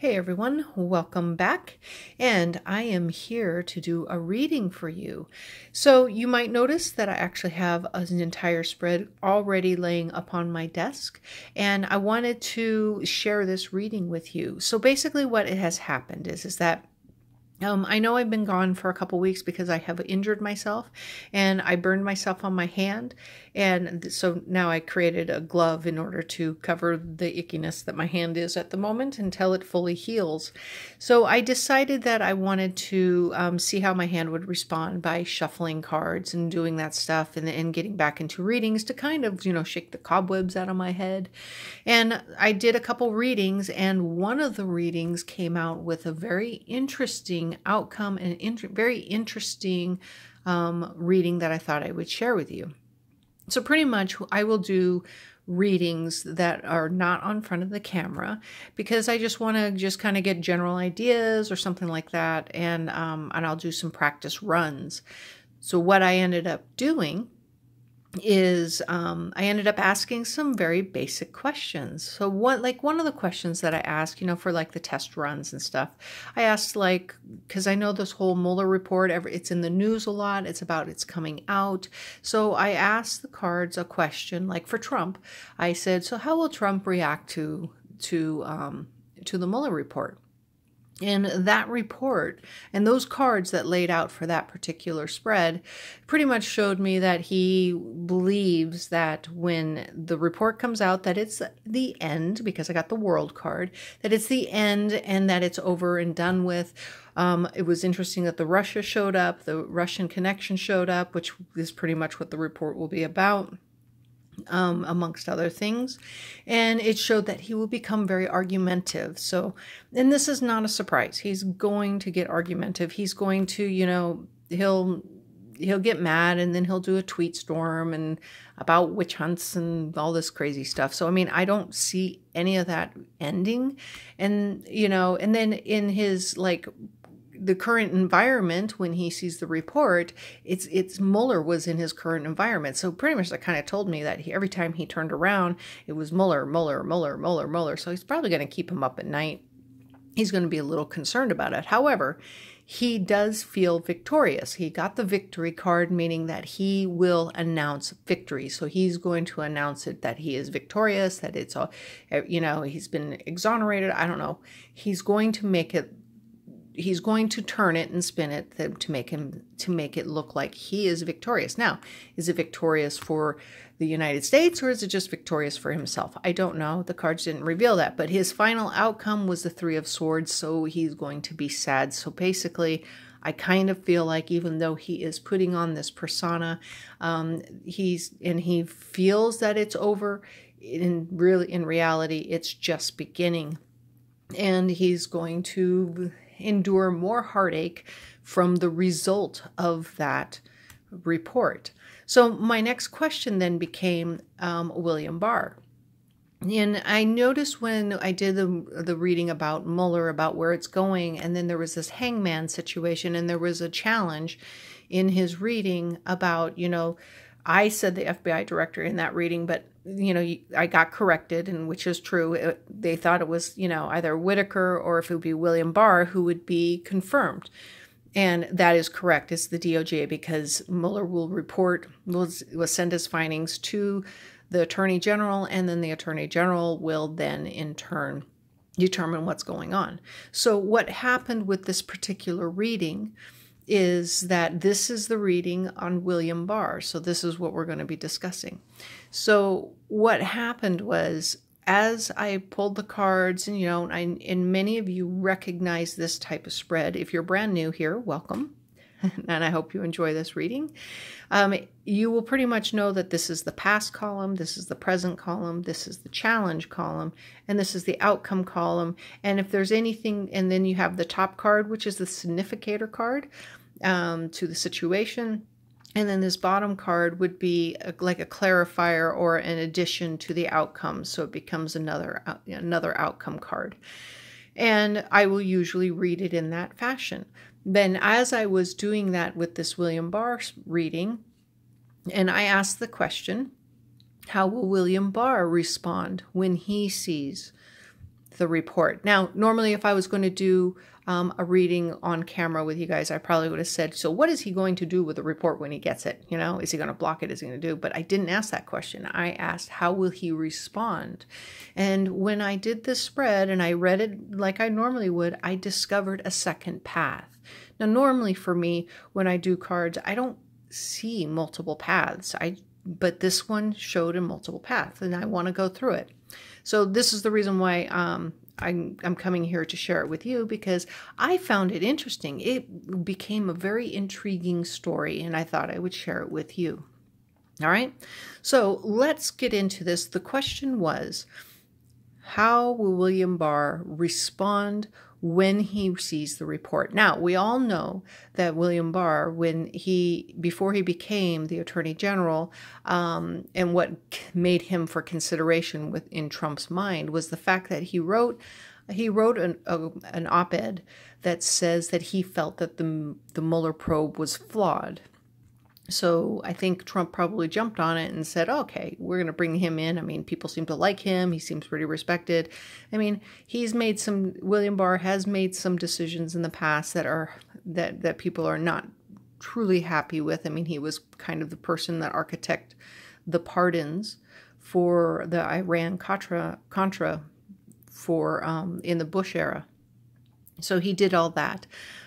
Hey everyone, welcome back, and I am here to do a reading for you. So you might notice that I actually have an entire spread already laying upon my desk, and I wanted to share this reading with you. So basically what has happened is that I know I've been gone for a couple weeks because I have injured myself and I burned myself on my hand. And so now I created a glove in order to cover the ickiness that my hand is at the moment until it fully heals. So I decided that I wanted to see how my hand would respond by shuffling cards and doing that stuff and getting back into readings to kind of, shake the cobwebs out of my head. And I did a couple readings, and one of the readings came out with a very interesting outcome and very interesting reading that I thought I would share with you. So pretty much I will do readings that are not on front of the camera because I just want to just kind of get general ideas or something like that, and I'll do some practice runs. So what I ended up doing is I ended up asking some very basic questions. So one of the questions that I asked, for like the test runs and stuff, I asked because I know this whole Mueller report, it's in the news a lot. It's coming out. So I asked the cards a question, like for Trump. I said, so how will Trump react to the Mueller report? And that report and those cards that laid out for that particular spread pretty much showed me that he believes that when the report comes out that it's the end, because I got the world card, that it's the end and that it's over and done with. It was interesting that the Russian connection showed up, which is pretty much what the report will be about. Amongst other things, and it showed that he will become very argumentative. So, and this is not a surprise. He's going to get argumentative. He's going to, he'll get mad, and then he'll do a tweet storm and about witch hunts and all this crazy stuff. So, I mean, I don't see any of that ending, and and then in his the current environment, when he sees the report, it's Mueller was in his current environment. So pretty much that kind of told me that every time he turned around, it was Mueller. So he's probably going to keep him up at night. He's going to be a little concerned about it. However, he does feel victorious. He got the victory card, meaning that he will announce victory. So he's going to announce it that he is victorious, that it's all, he's been exonerated. I don't know. He's going to turn it and spin it to make it look like he is victorious. Now, is it victorious for the United States or is it just victorious for himself? I don't know. The cards didn't reveal that, but his final outcome was the Three of Swords, so he's going to be sad. So basically, I kind of feel like even though he is putting on this persona, he feels that it's over. In reality, it's just beginning, and he's going to endure more heartache from the result of that report. So my next question then became William Barr. And I noticed when I did the reading about Mueller, about where it's going, and then there was this hangman situation, and there was a challenge in his reading about, I said the FBI director in that reading, but I got corrected, and which is true. They thought it was, either Whitaker or if it would be William Barr who would be confirmed. And that is correct. It's the DOJ, because Mueller will send his findings to the Attorney General, and then the Attorney General will then in turn determine what's going on. So what happened with this particular reading is that this is the reading on William Barr. So this is what we're going to be discussing. So what happened was, as I pulled the cards, and many of you recognize this type of spread. If you're brand new here, welcome. And I hope you enjoy this reading. You will pretty much know that this is the past column, this is the present column, this is the challenge column, and this is the outcome column. And if there's anything, and then you have the top card, which is the significator card to the situation. And then this bottom card would be like a clarifier or an addition to the outcome. So it becomes another outcome card. And I will usually read it in that fashion. Then as I was doing that with this William Barr reading, and I asked the question, how will William Barr respond when he sees the report. Now, normally if I was going to do a reading on camera with you guys, I probably would have said, so what is he going to do with the report when he gets it? You know, is he going to block it? Is he going to do? But I didn't ask that question. I asked, how will he respond? And when I did this spread and I read it like I normally would, I discovered a second path. Now, normally for me, when I do cards, I don't see multiple paths. But this one showed a multiple path, and I want to go through it. So this is the reason why I'm coming here to share it with you, because I found it interesting. It became a very intriguing story, and I thought I would share it with you. All right, so let's get into this. The question was, how will William Barr respond when he sees the report? Now, we all know that William Barr, before he became the Attorney General, and what made him for consideration in Trump's mind was the fact that he wrote an op-ed that says that he felt that the Mueller probe was flawed. So I think Trump probably jumped on it and said, okay, we're going to bring him in. I mean, people seem to like him. He seems pretty respected. I mean, William Barr has made some decisions in the past that people are not truly happy with. I mean, he was kind of the person that architected the pardons for the Iran-Contra in the Bush era. So he did all that.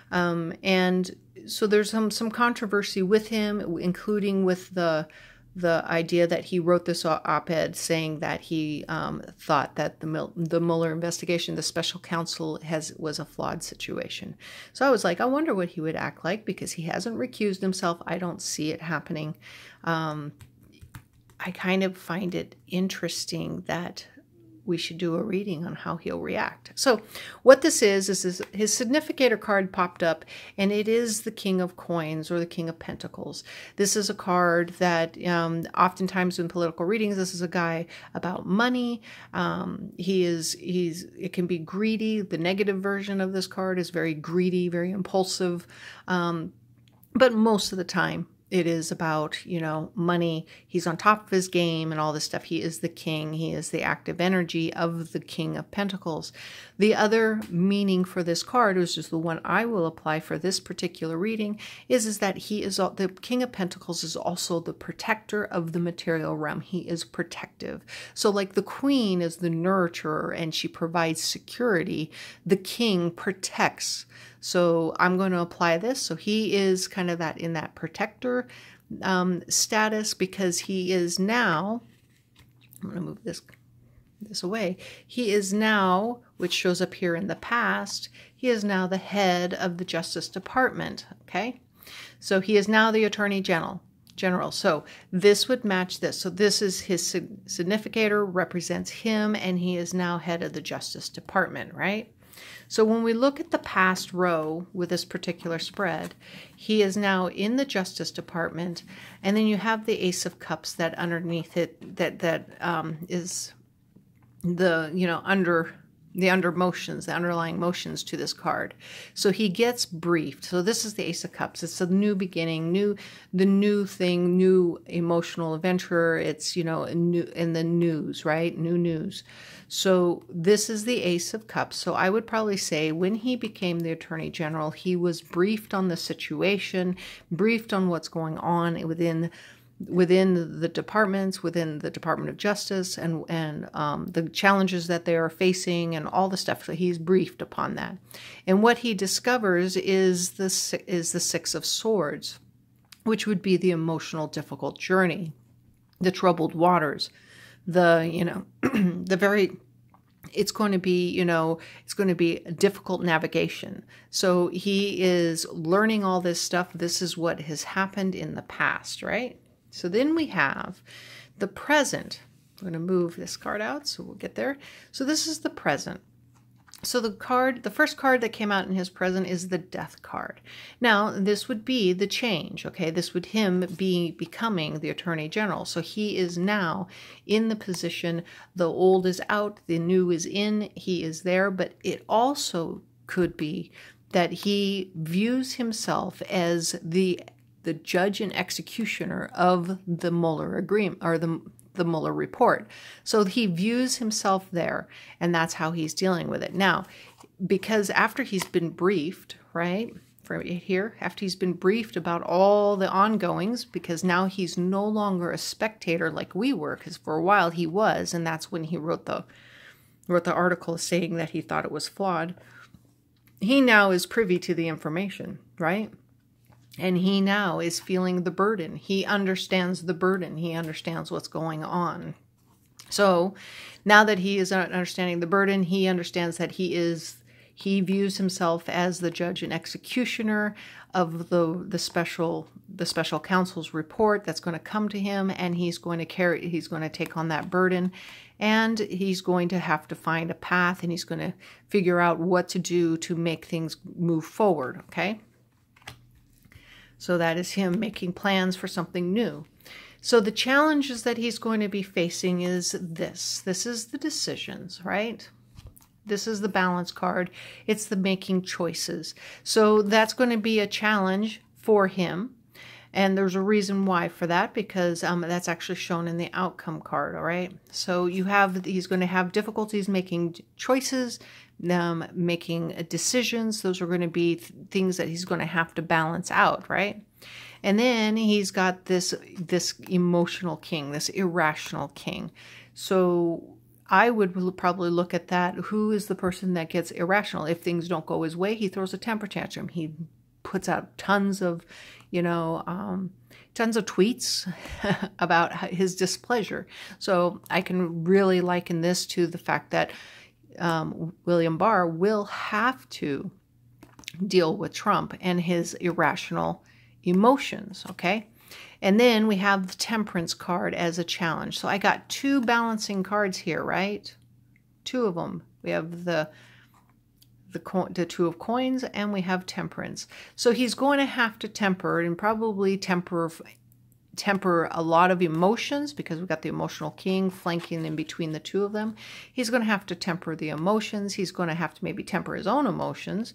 And so there's some controversy with him, including with the idea that he wrote this op-ed saying that he thought that the Mueller investigation, the special counsel was a flawed situation. So I was like, I wonder what he would act like, because he hasn't recused himself. I don't see it happening. I kind of find it interesting that we should do a reading on how he'll react. So what this is his significator card popped up, and it is the King of Coins, or the King of Pentacles. This is a card that oftentimes in political readings, this is a guy about money. It can be greedy. The negative version of this card is very greedy, very impulsive. But most of the time, it is about, money. He's on top of his game and all this stuff. He is the king. He is the active energy of the King of Pentacles. The other meaning for this card, which is the one I will apply for this particular reading, is that the King of Pentacles is also the protector of the material realm. He is protective. So like the Queen is the nurturer and she provides security, the King protects. So I'm going to apply this. So he is kind of in that protector status, because he is now, I'm going to move this away. He is now, which shows up here in the past, he is now the head of the Justice Department. Okay. So he is now the Attorney General. So this would match this. So this is his significator, represents him, and he is now head of the Justice Department, right? So when we look at the past row with this particular spread, he is now in the Justice Department, and then you have the Ace of Cups that underneath it that is the the underlying motions to this card. So he gets briefed. So this is the Ace of Cups. It's a new beginning, the new thing, new emotional adventure. It's, new in the news, right? New news. So this is the Ace of Cups. So I would probably say when he became the Attorney General, he was briefed on the situation, briefed on what's going on within the departments, within the Department of Justice, and the challenges that they are facing, and all the stuff. So he's briefed upon that. And what he discovers is the Six of Swords, which would be the emotional, difficult journey, the troubled waters, it's going to be, it's going to be a difficult navigation. So he is learning all this stuff. This is what has happened in the past, right? So then we have the present. I'm going to move this card out so we'll get there. So this is the present. So the first card that came out in his present is the Death card. Now, this would be the change, okay? This would him becoming the Attorney General. So he is now in the position, the old is out, the new is in, he is there, but it also could be that he views himself as the judge and executioner of the Mueller agreement, or the Mueller report. So he views himself there, and that's how he's dealing with it. Now, because after he's been briefed, right, after he's been briefed about all the ongoings, because now he's no longer a spectator like we were, because for a while he was, and that's when he wrote the article saying that he thought it was flawed. He now is privy to the information, right? And he now is feeling the burden. He understands the burden. He understands what's going on. So now that he is understanding the burden, he understands that he views himself as the judge and executioner of the special counsel's report that's going to come to him, and he's going to take on that burden, and he's going to have to find a path, and he's going to figure out what to do to make things move forward, okay? So that is him making plans for something new. So the challenges that he's going to be facing is this. This is the decisions, right? This is the balance card. It's the making choices. So that's going to be a challenge for him. And there's a reason why for that, because that's actually shown in the outcome card, all right? So he's going to have difficulties making choices, making decisions. Those are going to be things that he's going to have to balance out, right? And then he's got this emotional king, this irrational king. So I would probably look at that. Who is the person that gets irrational? If things don't go his way, he throws a temper tantrum. He puts out tons of tweets about his displeasure. So I can really liken this to the fact that William Barr will have to deal with Trump and his irrational emotions, okay? And then we have the Temperance card as a challenge. So I got two balancing cards here, right? Two of them. We have the Two of Coins, and we have Temperance. So he's going to have to temper, and probably temper a lot of emotions, because we've got the emotional king flanking in between the two of them. He's going to have to temper the emotions. He's going to have to maybe temper his own emotions.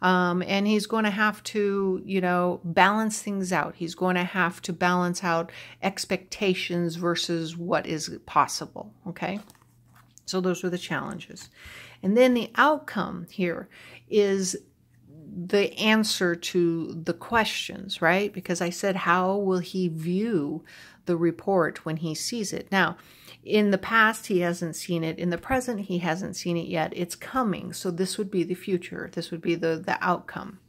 And he's going to have to, balance things out. He's going to have to balance out expectations versus what is possible, okay? So those are the challenges. And then the outcome here is the answer to the questions, right? Because I said, how will he view the report when he sees it? Now, in the past, he hasn't seen it. In the present, he hasn't seen it yet. It's coming. So this would be the future. This would be the outcome.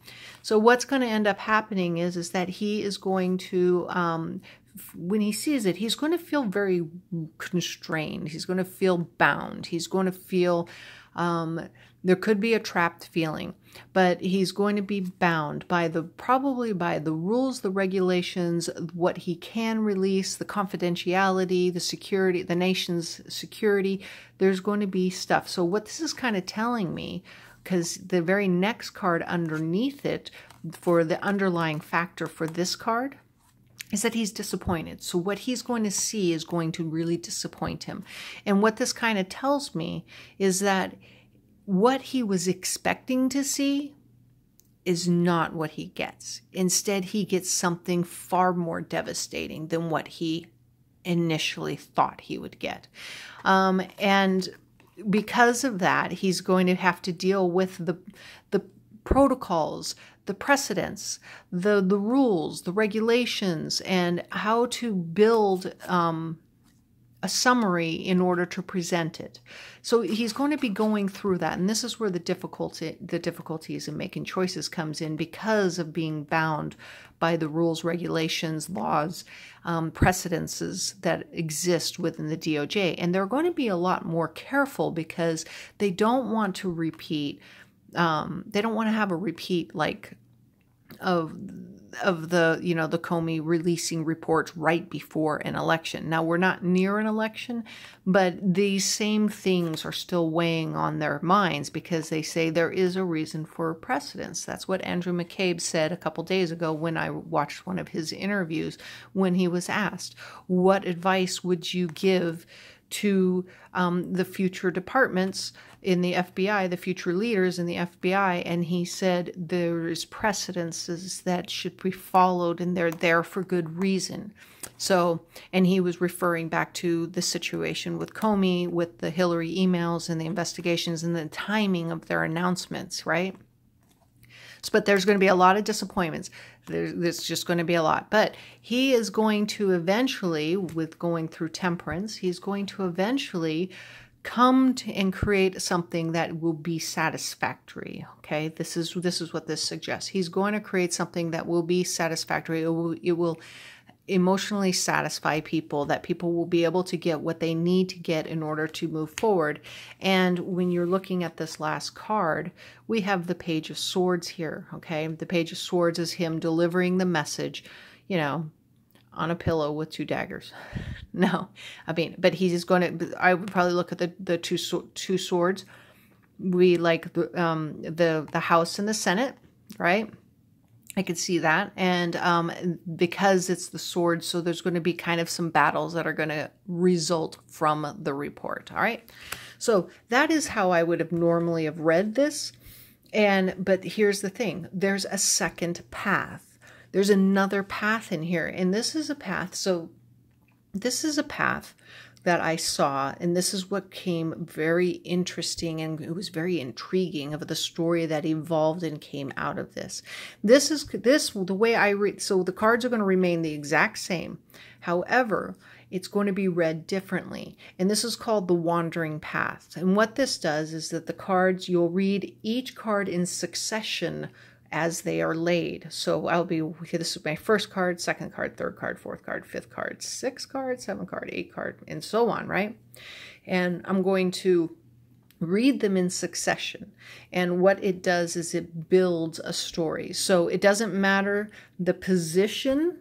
So what's going to end up happening is that he is going to, when he sees it, he's going to feel very constrained. He's going to feel bound. He's going to feel, there could be a trapped feeling, but he's going to be bound by probably by the rules, the regulations, what he can release, the confidentiality, the security, the nation's security. There's going to be stuff. So what this is kind of telling me, because the very next card underneath it for the underlying factor for this card is that he's disappointed. So what he's going to see is going to really disappoint him. And what this kind of tells me is that what he was expecting to see is not what he gets. Instead, he gets something far more devastating than what he initially thought he would get. And because of that, he's going to have to deal with the protocols, the precedents, the rules, the regulations, and how to build a summary in order to present it. So he's going to be going through that, and this is where the difficulties in making choices comes in, because of being bound by the rules, regulations, laws, precedences that exist within the DOJ. And they're going to be a lot more careful because they don't want to repeat. They don't want to have a repeat like of the the Comey releasing reports right before an election. Now, we're not near an election, but these same things are still weighing on their minds because they say there is a reason for precedence. That's what Andrew McCabe said a couple days ago when I watched one of his interviews, when he was asked, what advice would you give to the future departments in the FBI, the future leaders in the FBI, and he said there is precedences that should be followed, and they're there for good reason. So, and he was referring back to the situation with Comey, with the Hillary emails and the investigations and the timing of their announcements, right? But there's going to be a lot of disappointments. There's just going to be a lot. But he is going to eventually, with going through temperance, he's going to eventually come to and create something that will be satisfactory. Okay, this is what this suggests. He's going to create something that will be satisfactory. It will emotionally satisfy people, that people will be able to get what they need to get in order to move forward. And when you're looking at this last card, we have the Page of Swords here. Okay, the Page of Swords is him delivering the message, you know, on a pillow with two daggers. No, I mean, but he's going to, I would probably look at the two swords. We like the House and the Senate, right? I could see that. And because it's the sword, so there's going to be kind of some battles that are going to result from the report. All right. So that is how I would have normally have read this. But here's the thing. There's a second path. There's another path in here. And this is a path. So this is a path that I saw, and this is what came very interesting, and it was very intriguing of the story that evolved and came out of this. The way I read, so the cards are going to remain the exact same. However, it's going to be read differently. And this is called the wandering path. And what this does is that the cards, you'll read each card in succession as they are laid. So this is my first card, second card, third card, fourth card, fifth card, sixth card, seventh card, eighth card, and so on, right? And I'm going to read them in succession. And what it does is it builds a story. So it doesn't matter the position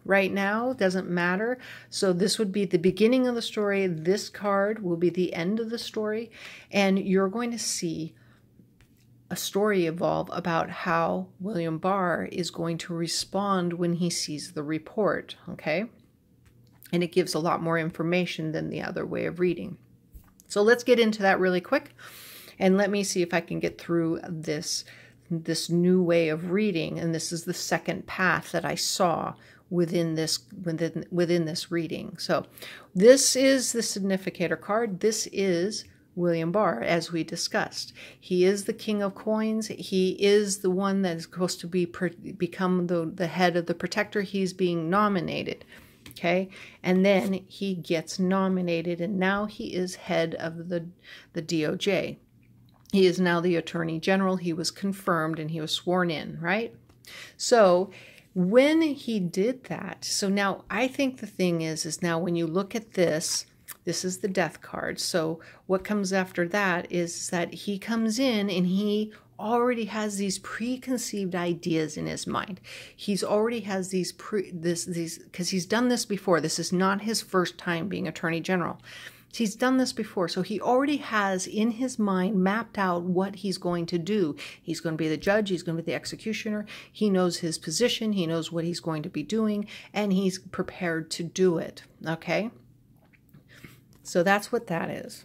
right now, doesn't matter. So this would be the beginning of the story. This card will be the end of the story. And you're going to see a story evolve about how William Barr is going to respond when he sees the report, okay? And it gives a lot more information than the other way of reading. So let's get into that really quick, and let me see if I can get through this new way of reading. And this is the second path that I saw within this reading. So this is the significator card. This is William Barr, as we discussed. He is the king of coins. He is the one that is supposed to become the head of the protector. He's being nominated. Okay. And then he gets nominated, and now he is head of the DOJ. He is now the Attorney General. He was confirmed and he was sworn in, right? So when he did that, so now I think the thing is now when you look at this is the death card. So what comes after that is that he comes in and he already has these preconceived ideas in his mind. He's already has these because he's done this before. This is not his first time being Attorney General. He's done this before. So he already has in his mind mapped out what he's going to do. He's going to be the judge. He's going to be the executioner. He knows his position. He knows what he's going to be doing, and he's prepared to do it. Okay? So that's what that is.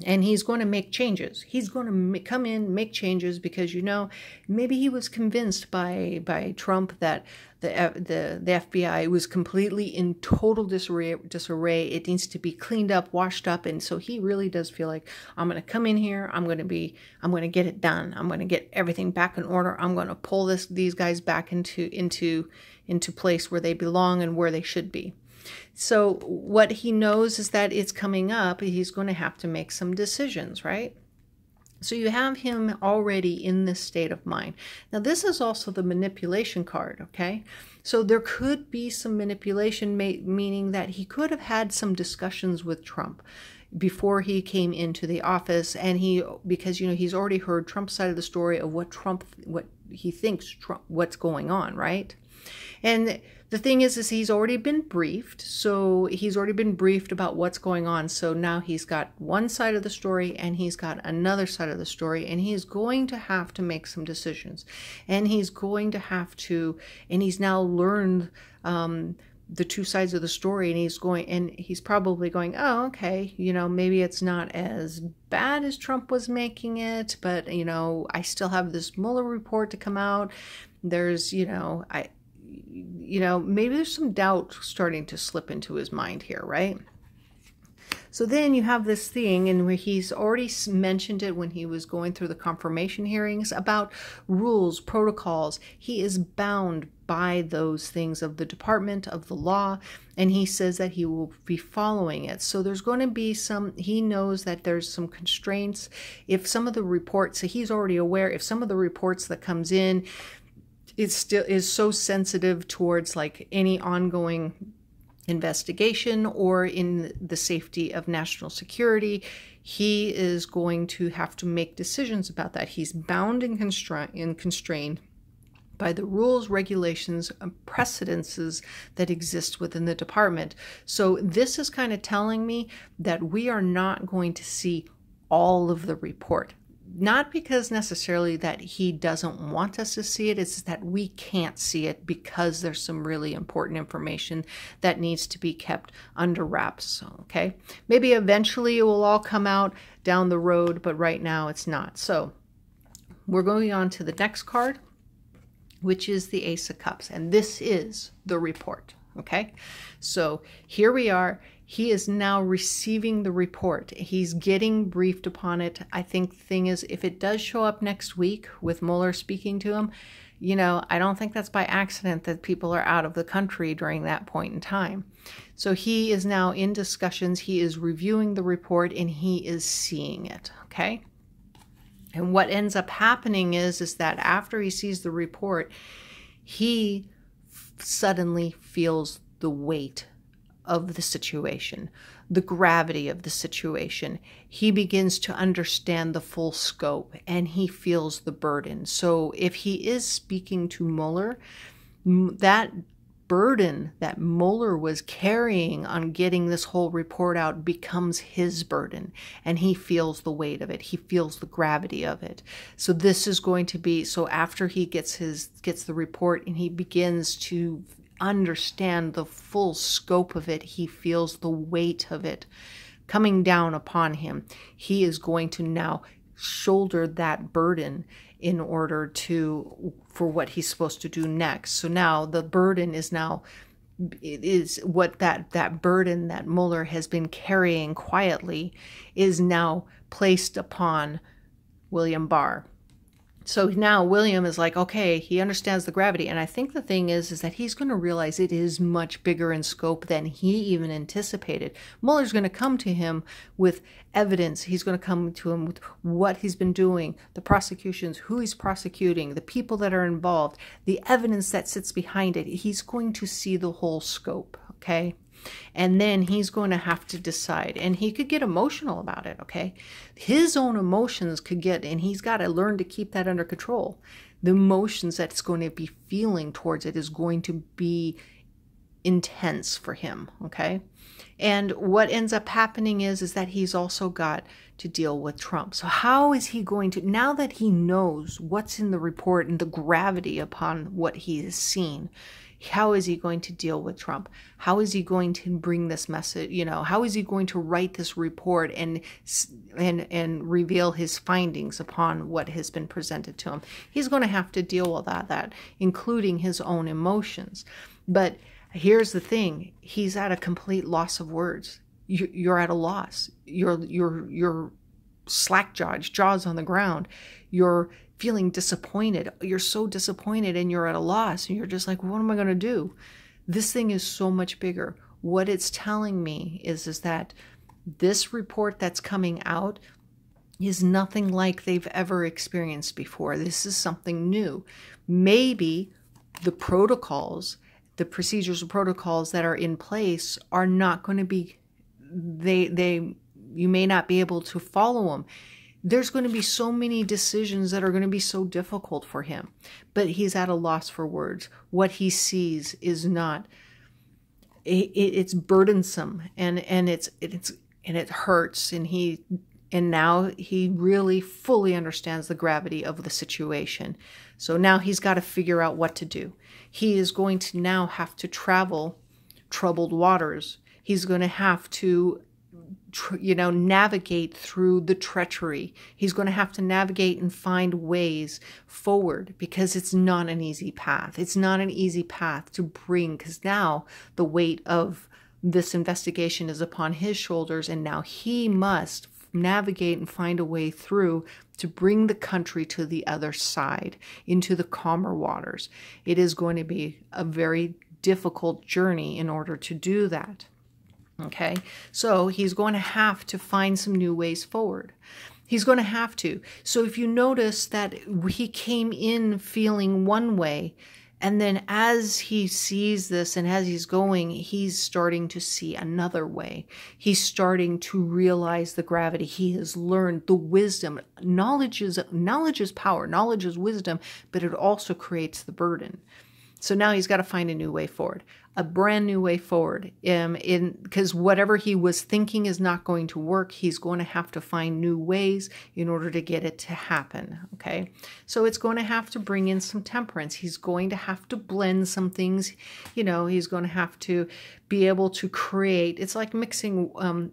And he's going to make changes. He's going to come in, make changes, because, you know, maybe he was convinced by Trump that the FBI was completely in total disarray. It needs to be cleaned up, washed up. And so he really does feel like, I'm going to come in here. I'm going to get it done. I'm going to get everything back in order. I'm going to pull these guys back into place where they belong and where they should be. So what he knows is that it's coming up. He's going to have to make some decisions, right? So you have him already in this state of mind. Now, this is also the manipulation card, okay? So there could be some manipulation, meaning that he could have had some discussions with Trump before he came into the office, and because, you know, he's already heard Trump's side of the story of what he thinks what's going on, right? And the thing is he's already been briefed. So he's already been briefed about what's going on. So now he's got one side of the story and he's got another side of the story, and he's going to have to make some decisions. And he's now learned the two sides of the story, and he's probably going, oh, okay, you know, maybe it's not as bad as Trump was making it, but, you know, I still have this Mueller report to come out. There's, you know, maybe there's some doubt starting to slip into his mind here, right? So then you have this thing, and where he's already mentioned it when he was going through the confirmation hearings about rules, protocols. He is bound by those things of the department, of the law, and he says that he will be following it. So there's going to be he knows that there's some constraints. If some of the reports, so he's already aware, if some of the reports that comes in, it still is so sensitive towards like any ongoing investigation or in the safety of national security, he is going to have to make decisions about that. He's bound and constrained by the rules, regulations, and precedences that exist within the department. So this is kind of telling me that we are not going to see all of the report. Not because necessarily that he doesn't want us to see it, it's that we can't see it because there's some really important information that needs to be kept under wraps, okay? Maybe eventually it will all come out down the road, but right now it's not. So we're going on to the next card, which is the Ace of Cups, and this is the report, okay? So here we are. He is now receiving the report. He's getting briefed upon it. I think the thing is, if it does show up next week with Mueller speaking to him, I don't think that's by accident that people are out of the country during that point in time. So he is now in discussions. He is reviewing the report and he is seeing it, okay? And what ends up happening is that after he sees the report, he suddenly feels the weight of the situation, the gravity of the situation. He begins to understand the full scope and he feels the burden. So if he is speaking to Mueller, that burden that Mueller was carrying on getting this whole report out becomes his burden, and he feels the weight of it. He feels the gravity of it. So this is going to be, so after he gets the report and he begins to understand the full scope of it, he feels the weight of it coming down upon him. He is going to now shoulder that burden in order for what he's supposed to do next. So now the burden is what that burden that Mueller has been carrying quietly is now placed upon William Barr. So now William is like, okay, he understands the gravity. And I think the thing is that he's going to realize it is much bigger in scope than he even anticipated. Mueller's going to come to him with evidence. He's going to come to him with what he's been doing, the prosecutions, who he's prosecuting, the people that are involved, the evidence that sits behind it. He's going to see the whole scope, okay? And then he's going to have to decide, and he could get emotional about it, okay? His own emotions could get, and he's got to learn to keep that under control. The emotions that it's going to be feeling towards it is going to be intense for him, okay? And what ends up happening is that he's also got to deal with Trump. So how is he going to, now that he knows what's in the report and the gravity upon what he has seen, how is he going to deal with Trump? How is he going to bring this message? How is he going to write this report and reveal his findings upon what has been presented to him? He's going to have to deal with that, including his own emotions. But here's the thing: he's at a complete loss of words. You're at a loss. You're slack-jawed, jaws on the ground. You're feeling disappointed. You're so disappointed and you're at a loss and you're just like, what am I going to do? This thing is so much bigger. What it's telling me is that this report that's coming out is nothing like they've ever experienced before. This is something new. Maybe the protocols, the procedures and protocols that are in place are not going to be, you may not be able to follow them. There's going to be so many decisions that are going to be so difficult for him, but he's at a loss for words. What he sees is not, it's burdensome and it hurts, and now he really fully understands the gravity of the situation. So now he's got to figure out what to do. He is going to now have to travel troubled waters. He's going to have to navigate through the treachery. He's going to have to navigate and find ways forward, because it's not an easy path. It's not an easy path to bring, because now the weight of this investigation is upon his shoulders, and now he must navigate and find a way through to bring the country to the other side, into the calmer waters. It is going to be a very difficult journey in order to do that. Okay, so he's going to have to find some new ways forward. He's going to have to. So if you notice that he came in feeling one way, and then as he sees this and as he's going, he's starting to see another way. He's starting to realize the gravity. He has learned the wisdom. Knowledge is power. Knowledge is wisdom, but it also creates the burden. So now he's got to find a new way forward, a brand new way forward. Because whatever he was thinking is not going to work, he's going to have to find new ways in order to get it to happen. Okay, so it's going to have to bring in some temperance. He's going to have to blend some things. He's going to have to be able to create. It's like mixing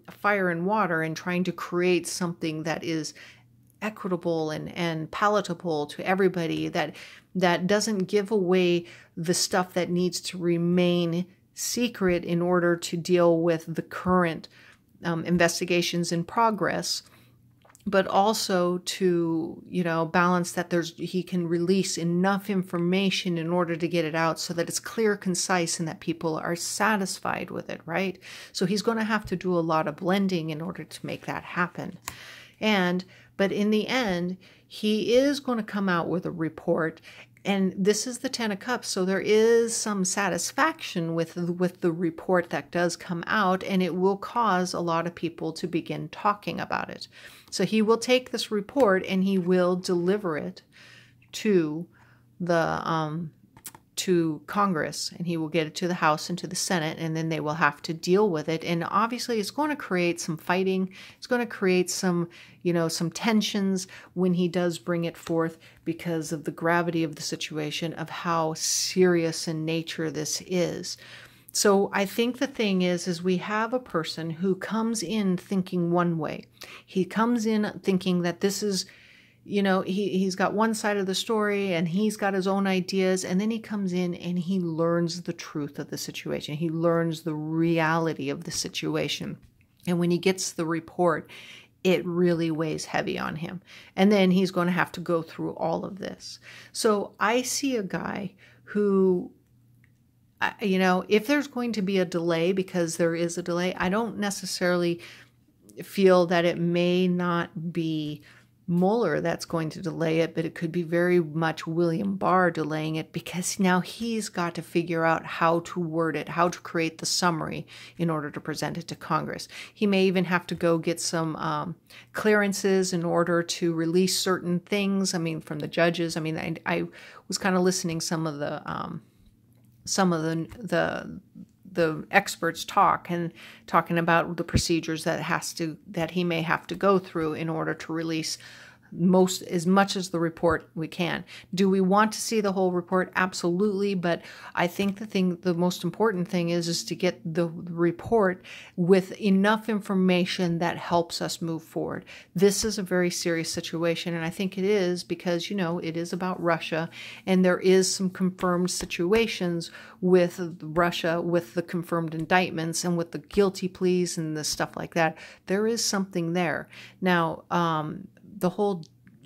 fire and water and trying to create something that is equitable and palatable to everybody, that doesn't give away the stuff that needs to remain secret in order to deal with the current investigations in progress, but also to balance that he can release enough information in order to get it out so that it's clear, concise, and that people are satisfied with it, right? So he's going to have to do a lot of blending in order to make that happen. But in the end, he is going to come out with a report. And this is the 10 of Cups, so there is some satisfaction with the report that does come out, and it will cause a lot of people to begin talking about it. So he will take this report and he will deliver it to to Congress, and he will get it to the House and to the Senate, and then they will have to deal with it. And obviously it's going to create some fighting. It's going to create some, some tensions when he does bring it forth, because of the gravity of the situation, of how serious in nature this is. So I think the thing is we have a person who comes in thinking one way. He comes in thinking that this is, he's got one side of the story and he's got his own ideas, and then he comes in and he learns the truth of the situation. He learns the reality of the situation. And when he gets the report, it really weighs heavy on him. And then he's going to have to go through all of this. So I see a guy who, if there's going to be a delay, because there is a delay, I don't necessarily feel that it may not be Mueller that's going to delay it, but it could be very much William Barr delaying it, because now he's got to figure out how to word it, how to create the summary in order to present it to Congress. He may even have to go get some clearances in order to release certain things. From the judges. I was kind of listening some of the experts talking about the procedures that he may have to go through in order to release as much as the report we can. Do we want to see the whole report? Absolutely. But I think the most important thing is to get the report with enough information that helps us move forward. This is a very serious situation, and I think it is because, it is about Russia, and there is some confirmed situations with Russia, with the confirmed indictments and with the guilty pleas and the stuff like that. There is something there. Now, the whole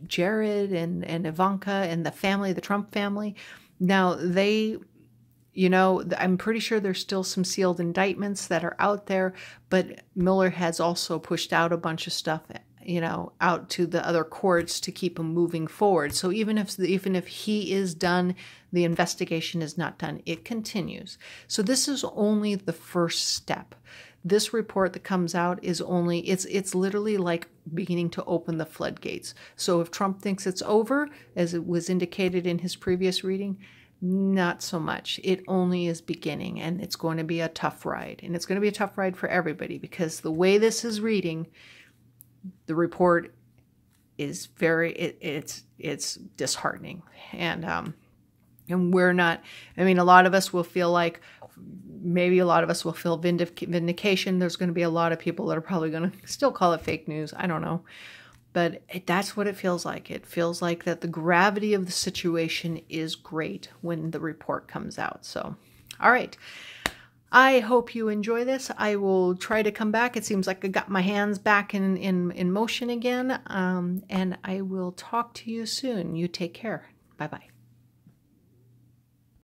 Jared and Ivanka and the family, the Trump family, now they, I'm pretty sure there's still some sealed indictments that are out there, but Mueller has also pushed out a bunch of stuff, out to the other courts to keep them moving forward. So even if he is done, the investigation is not done. It continues. So this is only the first step. This report that comes out is it's literally like beginning to open the floodgates. So if Trump thinks it's over, as it was indicated in his previous reading, not so much. It only is beginning, and it's going to be a tough ride. And it's going to be a tough ride for everybody, because the way this is reading, the report is it's disheartening. And we're not, a lot of us will feel like maybe a lot of us will feel vindication. There's going to be a lot of people that are probably going to still call it fake news. I don't know. But that's what it feels like. It feels like that the gravity of the situation is great when the report comes out. So, all right. I hope you enjoy this. I will try to come back. It seems like I got my hands back in motion again. And I will talk to you soon. You take care. Bye-bye.